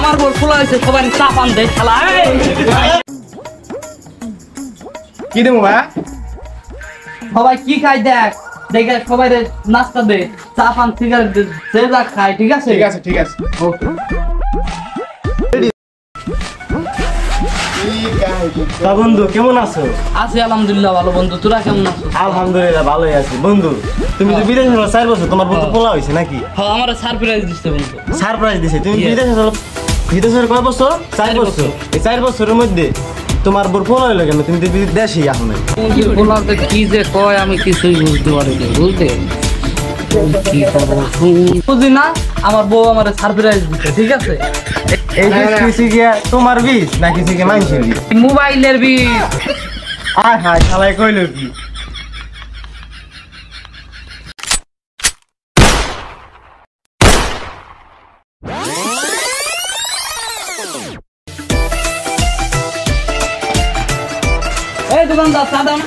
আমার বউ খোলা হয়েছে সবাই চা পান দেয় খেলা কি দেবো ভাই সবাই কি খাই দেখ দেখে সবাই নাস্তা দে চা পান সিগারেট দে যে যা খায় ঠিক আছে ঠিক আছে ঠিক আছে ওকে বন্ধু কেমন আছো? আছি আলহামদুলিল্লাহ ভালো বন্ধু তোরা কেমন আছো আলহামদুলিল্লাহ ভালোই আছি বন্ধু। তুমি তো বিদেশে হলো 4 বছর, তোমার বন্ধু পোলা হয়েছে নাকি? হ্যাঁ আমার সারপ্রাইজ দিচ্ছে বন্ধু সারপ্রাইজ দিছে। তুমি বিদেশে কয় বছর? 4 বছর। এই 4 বছরের মধ্যে তোমার বোর পোলা হইলো কেন? তুমি তো বিদেশে এখন বলাতে কি যে কয় আমি কিছুই বুঝতে পারি না বুঝতে কি করবো বুঝি না আমার বউ আমার সারপ্রাইজ দিচ্ছে ঠিক আছে এই যে কিছু গিয়া তোমার বীজ না কিছু গিয়া মানুষের বীজ? মোবাইলের বিল আয় হায় শালাই কইলো কি? এই দোকানদার চা দাও না